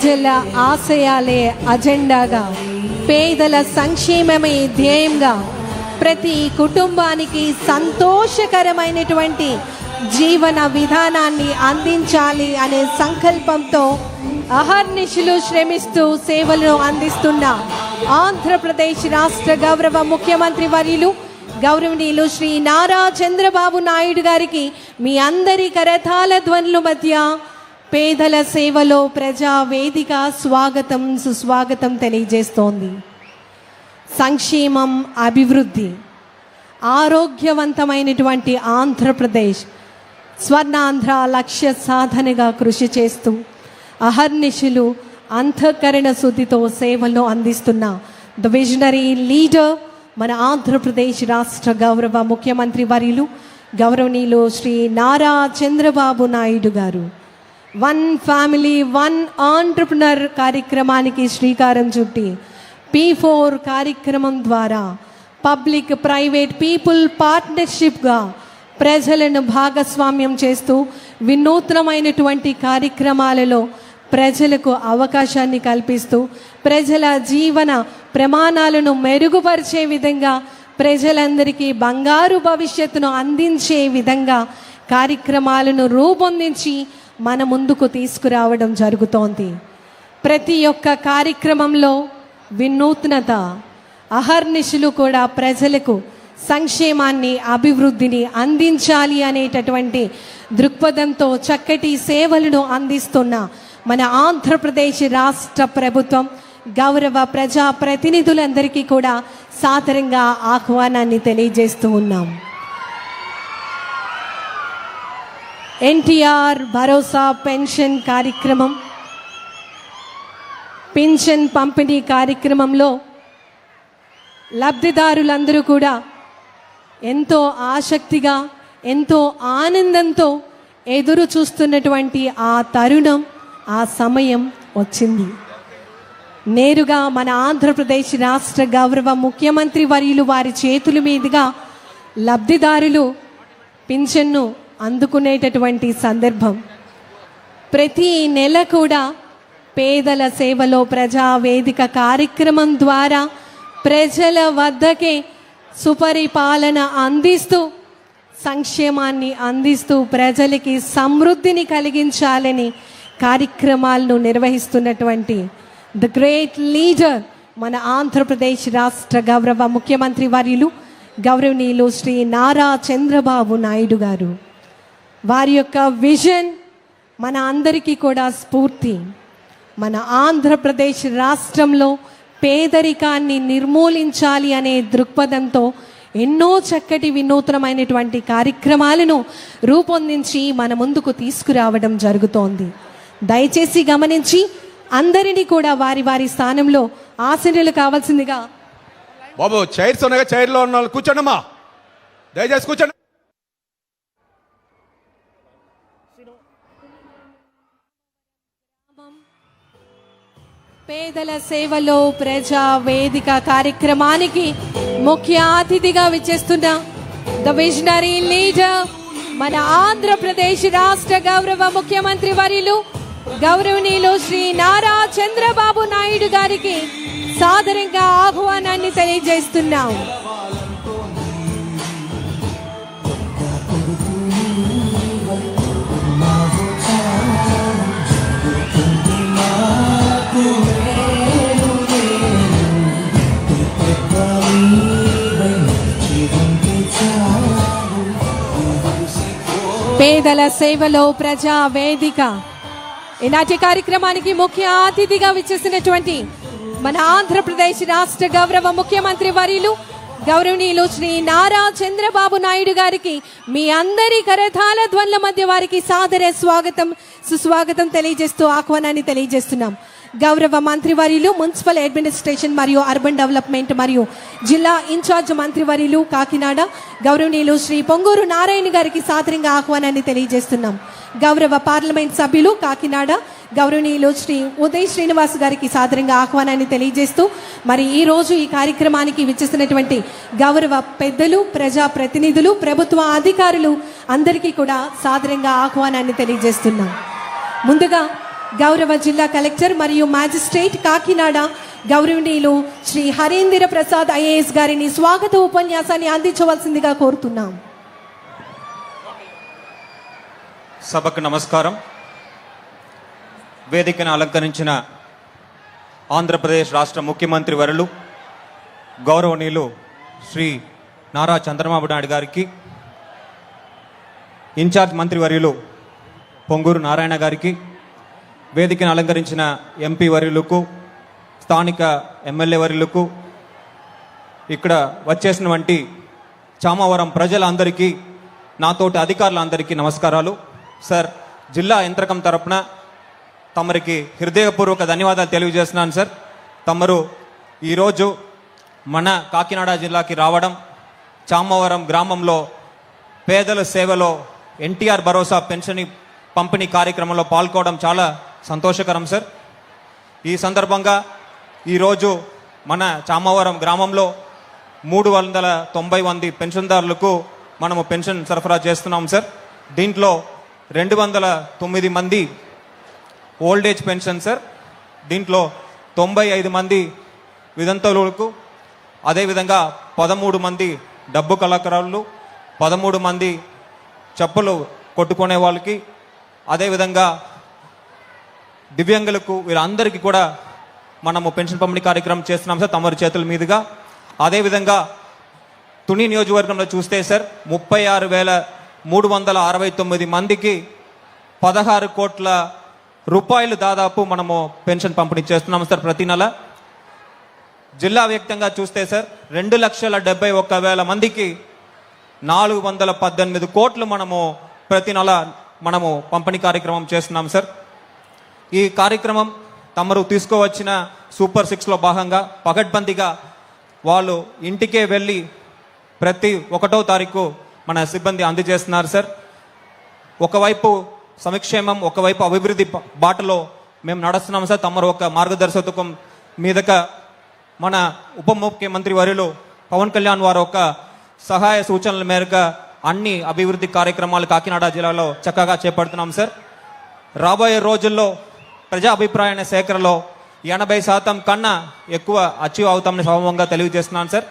ప్రజల ఆశయాలే అజెండాగా, పేదల సంక్షేమమే ధ్యేయంగా, ప్రతి కుటుంబానికి సంతోషకరమైనటువంటి జీవన విధానాన్ని అందించాలి అనే సంకల్పంతో అహర్నిశలు శ్రమిస్తూ సేవలను అందిస్తున్న ఆంధ్రప్రదేశ్ రాష్ట్ర గౌరవ ముఖ్యమంత్రి వర్యులు గౌరవనీయులు శ్రీ నారా చంద్రబాబు నాయుడు గారికి మీ అందరి కరతాళ ధ్వనుల మధ్య పేదల సేవలో ప్రజా వేదిక స్వాగతం సుస్వాగతం తెలియజేస్తోంది. సంక్షేమం, అభివృద్ధి, ఆరోగ్యవంతమైనటువంటి ఆంధ్రప్రదేశ్ స్వర్ణాంధ్ర లక్ష్య సాధనగా కృషి చేస్తూ అహర్నిశలు అంతఃకరణ శుద్ధితో సేవలను అందిస్తున్న ద విజనరీ లీడర్ మన ఆంధ్రప్రదేశ్ రాష్ట్ర గౌరవ ముఖ్యమంత్రి వర్యులు గౌరవనీయులు శ్రీ నారా చంద్రబాబు నాయుడు గారు వన్ ఫ్యామిలీ వన్ ఆంట్రప్రనర్ కార్యక్రమానికి శ్రీకారం చుట్టి P4 కార్యక్రమం ద్వారా పబ్లిక్ ప్రైవేట్ పీపుల్ పార్ట్నర్షిప్గా ప్రజలను భాగస్వామ్యం చేస్తూ వినూత్నమైనటువంటి కార్యక్రమాలలో ప్రజలకు అవకాశాన్ని కల్పిస్తూ ప్రజల జీవన ప్రమాణాలను మెరుగుపరిచే విధంగా, ప్రజలందరికీ బంగారు భవిష్యత్తును అందించే విధంగా కార్యక్రమాలను రూపొందించి మన ముందుకు తీసుకురావడం జరుగుతోంది. ప్రతి ఒక్క కార్యక్రమంలో వినూత్నత, అహర్నిశలు కూడా ప్రజలకు సంక్షేమాన్ని, అభివృద్ధిని అందించాలి అనేటటువంటి దృక్పథంతో చక్కటి సేవలను అందిస్తున్న మన ఆంధ్రప్రదేశ్ రాష్ట్ర ప్రభుత్వం గౌరవ ప్రజా ప్రతినిధులందరికీ కూడా సాదరంగా ఆహ్వానాన్ని తెలియజేస్తూ ఉన్నాం. ఎన్టీఆర్ భరోసా పెన్షన్ కార్యక్రమం, పెన్షన్ పంపిణీ కార్యక్రమంలో లబ్ధిదారులందరూ కూడా ఎంతో ఆసక్తిగా, ఎంతో ఆనందంతో ఎదురు చూస్తున్నటువంటి ఆ తరుణం, ఆ సమయం వచ్చింది. నేరుగా మన ఆంధ్రప్రదేశ్ రాష్ట్ర గౌరవ ముఖ్యమంత్రి వర్యులు వారి చేతుల మీదుగా లబ్ధిదారులు పింఛన్ను అందుకునేటటువంటి సందర్భం. ప్రతి నెల కూడా పేదల సేవలో ప్రజావేదిక కార్యక్రమం ద్వారా ప్రజల వద్దకే సుపరిపాలన అందిస్తూ, సంక్షేమాన్ని అందిస్తూ ప్రజలకి సమృద్ధిని కలిగించాలని కార్యక్రమాలను నిర్వహిస్తున్నటువంటి ద గ్రేట్ లీడర్ మన ఆంధ్రప్రదేశ్ రాష్ట్ర గౌరవ ముఖ్యమంత్రి వర్యులు గౌరవనీయులు శ్రీ నారా చంద్రబాబు నాయుడు గారు. వారి యొక్క విజన్ మన అందరికీ కూడా స్ఫూర్తి. మన ఆంధ్రప్రదేశ్ రాష్ట్రంలో పేదరికాన్ని నిర్మూలించాలి అనే దృక్పథంతో ఎన్నో చక్కటి వినూత్నమైనటువంటి కార్యక్రమాలను రూపొందించి మన ముందుకు తీసుకురావడం జరుగుతోంది. దయచేసి గమనించి అందరినీ కూడా వారి వారి స్థానంలో ఆసీనులు కావాల్సిందిగా. బాబు చైర్స్ ఉన్నాగా, చైర్లో ఉన్న వాళ్ళు కూర్చోండమ్మా, దయచేసి కూర్చోండి. పేదల సేవలో ప్రజా వేదిక కార్యక్రమానికి ముఖ్య అతిథిగా విచ్చేస్తున్న ద విజనరీ లీడర్ మన ఆంధ్రప్రదేశ్ రాష్ట్ర గౌరవ ముఖ్యమంత్రి వర్యులు గౌరవనీయులు శ్రీ నారా చంద్రబాబు నాయుడు గారికి సాదరంగా ఆహ్వానాన్ని తెలియజేస్తున్నాం. పేదల సేవలో ప్రజా వేదిక ఈనాటి కార్యక్రమానికి ముఖ్య అతిథిగా విచ్చేసినటువంటి మన ఆంధ్రప్రదేశ్ రాష్ట్ర గౌరవ ముఖ్యమంత్రి వర్యులు గౌరవనీయులు శ్రీ నారా చంద్రబాబు నాయుడు గారికి మీ అందరి కరతాళ ధ్వనుల మధ్య వారికి సాదర స్వాగతం సుస్వాగతం తెలియజేస్తూ ఆహ్వానాన్ని తెలియజేస్తున్నాం. గౌరవ మంత్రివర్యులు మున్సిపల్ అడ్మినిస్ట్రేషన్ మరియు అర్బన్ డెవలప్మెంట్ మరియు జిల్లా ఇన్ఛార్జ్ మంత్రివర్యులు కాకినాడ గౌరవనీయులు శ్రీ పొంగూరు నారాయణ గారికి సాదరంగా ఆహ్వానాన్ని తెలియజేస్తున్నాం. గౌరవ పార్లమెంట్ సభ్యులు కాకినాడ గౌరవనీయులు శ్రీ ఉదయ్ శ్రీనివాస్ గారికి సాదరంగా ఆహ్వానాన్ని తెలియజేస్తూ మరి ఈ రోజు ఈ కార్యక్రమానికి విచ్చేసినటువంటి గౌరవ పెద్దలు, ప్రజా ప్రతినిధులు, ప్రభుత్వ అధికారులు అందరికీ కూడా సాదరంగా ఆహ్వానాన్ని తెలియజేస్తున్నాం. ముందుగా గౌరవ జిల్లా కలెక్టర్ మరియు మ్యాజిస్ట్రేట్ కాకినాడ గౌరవనీయులు శ్రీ హరీంద్ర ప్రసాద్ ఐఏఎస్ గారిని స్వాగత ఉపన్యాసాన్ని అందించవలసిందిగా కోరుతున్నాం. సభకు నమస్కారం. వేదికను అలంకరించిన ఆంధ్రప్రదేశ్ రాష్ట్ర ముఖ్యమంత్రి వర్యులు గౌరవనీయులు శ్రీ నారా చంద్రబాబు నాయుడు గారికి, ఇన్ఛార్జ్ మంత్రివర్యులు పొంగూరు నారాయణ గారికి, వేదికను అలంకరించిన ఎంపీ వర్యులకు, స్థానిక ఎమ్మెల్యే వర్యులకు, ఇక్కడ వచ్చేసినటువంటి చామవరం ప్రజలందరికీ, నాతోటి అధికారులందరికీ నమస్కారాలు. సార్, జిల్లా యంత్రకం తరపున తమరికి హృదయపూర్వక ధన్యవాదాలు తెలియజేస్తున్నాను. సార్, తమరు ఈరోజు మన కాకినాడ జిల్లాకి రావడం, చామవరం గ్రామంలో పేదల సేవలో ఎన్టీఆర్ భరోసా పెన్షన్ పంపిణీ కార్యక్రమంలో పాల్గొనడం చాలా సంతోషకరం. సార్, ఈ సందర్భంగా ఈరోజు మన చామవరం గ్రామంలో 390 మంది పెన్షన్దారులకు మనము పెన్షన్ సరఫరా చేస్తున్నాం. సార్, దీంట్లో 209 మంది ఓల్డేజ్ పెన్షన్. సార్, దీంట్లో 95 మంది వితంతువులకు, అదేవిధంగా 13 మంది డబ్బు కళాకారులు, 13 మంది చెప్పులు కొట్టుకునే వాళ్ళకి, అదేవిధంగా దివ్యాంగులకు, వీరందరికీ కూడా మనము పెన్షన్ పంపిణీ కార్యక్రమం చేస్తున్నాం సార్, తమరి చేతుల మీదుగా. అదేవిధంగా తుని నియోజకవర్గంలో చూస్తే సార్ 36,369 మందికి 16 కోట్ల రూపాయలు దాదాపు మనము పెన్షన్ పంపిణీ చేస్తున్నాం సార్ ప్రతి నెల. జిల్లా వ్యాప్తంగా చూస్తే సార్ 2,71,000 మందికి 418 కోట్లు మనము ప్రతి నెల మనము పంపిణీ కార్యక్రమం చేస్తున్నాం సార్. ఈ కార్యక్రమం తమరు తీసుకోవచ్చిన సూపర్ 6లో భాగంగా పకడ్బందీగా వాళ్ళు ఇంటికే వెళ్ళి ప్రతి 1వ తారీఖు మన సిబ్బంది అందజేస్తున్నారు సార్. ఒకవైపు సంక్షేమం, ఒకవైపు అభివృద్ధి బాటలో మేము నడుస్తున్నాం సార్. తమరు ఒక మార్గదర్శకత్వం మీదక మన ఉప ముఖ్యమంత్రి వర్యులు పవన్ కళ్యాణ్ వారు ఒక సహాయ సూచనల మేరకు అన్ని అభివృద్ధి కార్యక్రమాలు కాకినాడ జిల్లాలో చక్కగా చేపడుతున్నాం సార్. రాబోయే రోజుల్లో ప్రజా అభిప్రాయ సేకరణలో 80% కన్నా ఎక్కువ అచీవ్ అవుతామని సభంగా తెలియజేస్తున్నాను సార్.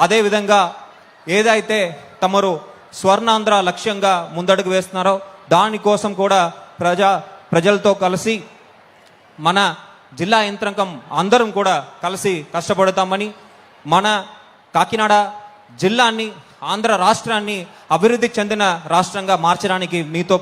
అదేవిధంగా ఏదైతే తమరు స్వర్ణాంధ్ర లక్ష్యంగా ముందడుగు వేస్తున్నారో దానికోసం కూడా ప్రజలతో కలిసి మన జిల్లా యంత్రాంగం అందరం కూడా కలిసి కష్టపడతామని, మన కాకినాడ జిల్లాని, ఆంధ్ర రాష్ట్రాన్ని అభివృద్ధి చెందిన రాష్ట్రంగా మార్చడానికి మీతో